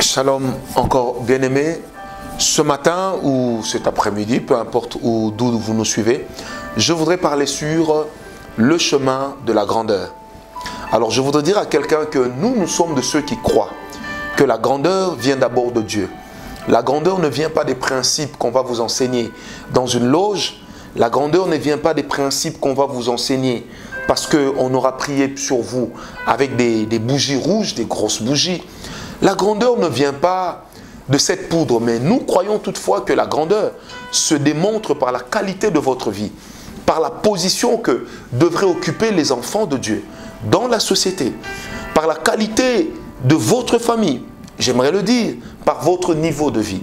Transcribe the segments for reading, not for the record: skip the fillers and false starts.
Shalom encore bien-aimés. Ce matin ou cet après-midi, peu importe d'où vous nous suivez, je voudrais parler sur le chemin de la grandeur. Alors je voudrais dire à quelqu'un que nous sommes de ceux qui croient que la grandeur vient d'abord de Dieu. La grandeur ne vient pas des principes qu'on va vous enseigner dans une loge. La grandeur ne vient pas des principes qu'on va vous enseigner parce qu'on aura prié sur vous avec des bougies rouges, des grosses bougies. La grandeur ne vient pas de cette poudre, mais nous croyons toutefois que la grandeur se démontre par la qualité de votre vie, par la position que devraient occuper les enfants de Dieu dans la société, par la qualité de votre famille, j'aimerais le dire, par votre niveau de vie.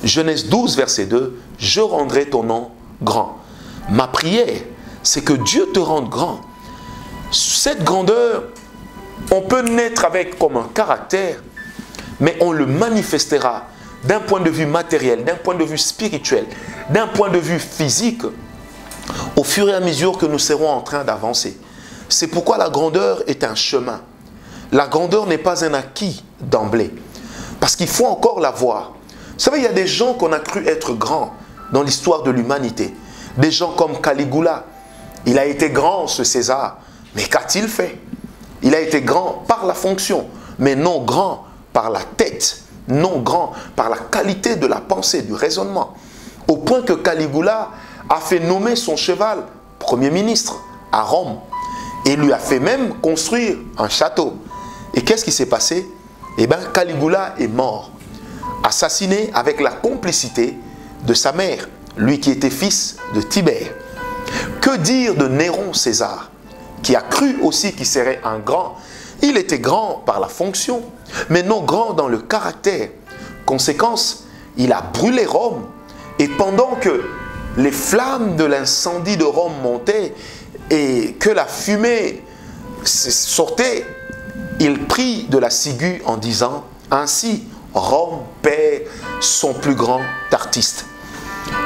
Genèse 12, verset 2, « Je rendrai ton nom grand ». Ma prière, c'est que Dieu te rende grand. Cette grandeur, on peut naître avec comme un caractère, mais on le manifestera d'un point de vue matériel, d'un point de vue spirituel, d'un point de vue physique, au fur et à mesure que nous serons en train d'avancer. C'est pourquoi la grandeur est un chemin. La grandeur n'est pas un acquis d'emblée, parce qu'il faut encore la voir. Vous savez, il y a des gens qu'on a cru être grands dans l'histoire de l'humanité. Des gens comme Caligula. Il a été grand, ce César, mais qu'a-t-il fait? Il a été grand par la fonction, mais non grand par la tête, non grand par la qualité de la pensée, du raisonnement. Au point que Caligula a fait nommer son cheval Premier ministre à Rome et lui a fait même construire un château. Et qu'est-ce qui s'est passé? Eh bien, Caligula est mort, assassiné avec la complicité de sa mère, lui qui était fils de Tibère. Que dire de Néron César, qui a cru aussi qu'il serait un grand? Il était grand par la fonction, mais non grand dans le caractère. Conséquence, il a brûlé Rome. Et pendant que les flammes de l'incendie de Rome montaient et que la fumée sortait, il prit de la ciguë en disant « Ainsi, Rome perd son plus grand artiste ».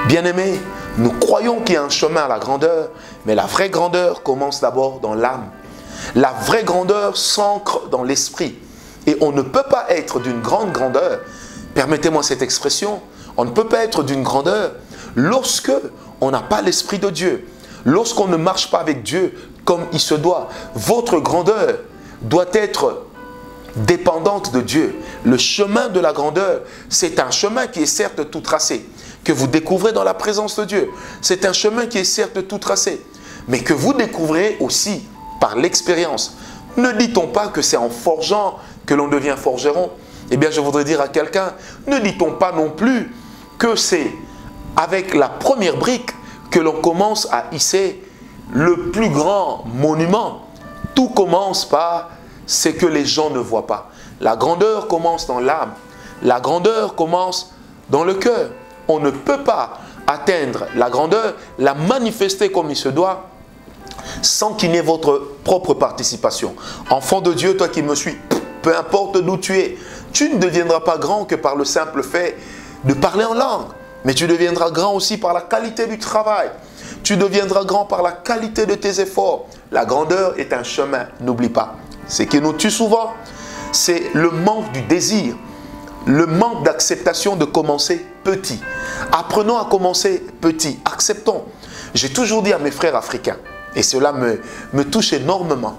Bien-aimés, nous croyons qu'il y a un chemin à la grandeur, mais la vraie grandeur commence d'abord dans l'âme. La vraie grandeur s'ancre dans l'esprit. Et on ne peut pas être d'une grande grandeur, permettez-moi cette expression, on ne peut pas être d'une grandeur lorsque on n'a pas l'esprit de Dieu, lorsqu'on ne marche pas avec Dieu comme il se doit. Votre grandeur doit être dépendante de Dieu. Le chemin de la grandeur, c'est un chemin qui est certes tout tracé, que vous découvrez dans la présence de Dieu. C'est un chemin qui est certes tout tracé, mais que vous découvrez aussi par l'expérience. Ne dit-on pas que c'est en forgeant que l'on devient forgeron? Eh bien, je voudrais dire à quelqu'un, ne dit-on pas non plus que c'est avec la première brique que l'on commence à hisser le plus grand monument? Tout commence par ce que les gens ne voient pas. La grandeur commence dans l'âme. La grandeur commence dans le cœur. On ne peut pas atteindre la grandeur, la manifester comme il se doit, sans qu'il n'y ait votre propre participation. Enfant de Dieu, toi qui me suis, peu importe d'où tu es, tu ne deviendras pas grand que par le simple fait de parler en langue, mais tu deviendras grand aussi par la qualité du travail. Tu deviendras grand par la qualité de tes efforts. La grandeur est un chemin, n'oublie pas. Ce qui nous tue souvent, c'est le manque du désir, le manque d'acceptation de commencer petit. Apprenons à commencer petit, acceptons. J'ai toujours dit à mes frères africains, et cela me touche énormément.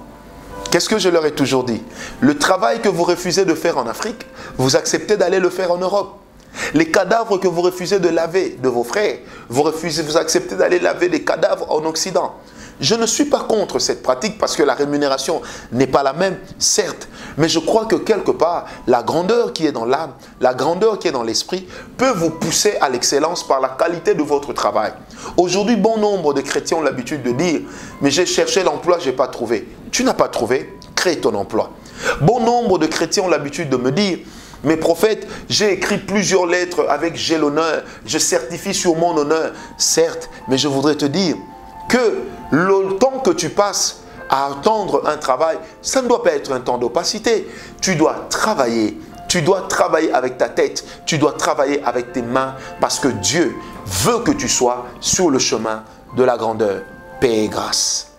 Qu'est-ce que je leur ai toujours dit? Le travail que vous refusez de faire en Afrique, vous acceptez d'aller le faire en Europe. Les cadavres que vous refusez de laver de vos frères, vous acceptez d'aller laver les cadavres en Occident. Je ne suis pas contre cette pratique parce que la rémunération n'est pas la même, certes. Mais je crois que quelque part, la grandeur qui est dans l'âme, la grandeur qui est dans l'esprit peut vous pousser à l'excellence par la qualité de votre travail. Aujourd'hui, bon nombre de chrétiens ont l'habitude de dire « Mais j'ai cherché l'emploi, je n'ai pas trouvé ». Tu n'as pas trouvé, crée ton emploi. Bon nombre de chrétiens ont l'habitude de me dire « Mais prophète, j'ai écrit plusieurs lettres avec j'ai l'honneur, je certifie sur mon honneur ». Certes, mais je voudrais te dire que le temps que tu passes à attendre un travail, ça ne doit pas être un temps d'opacité. Tu dois travailler avec ta tête, tu dois travailler avec tes mains parce que Dieu veut que tu sois sur le chemin de la grandeur. Paix et grâce.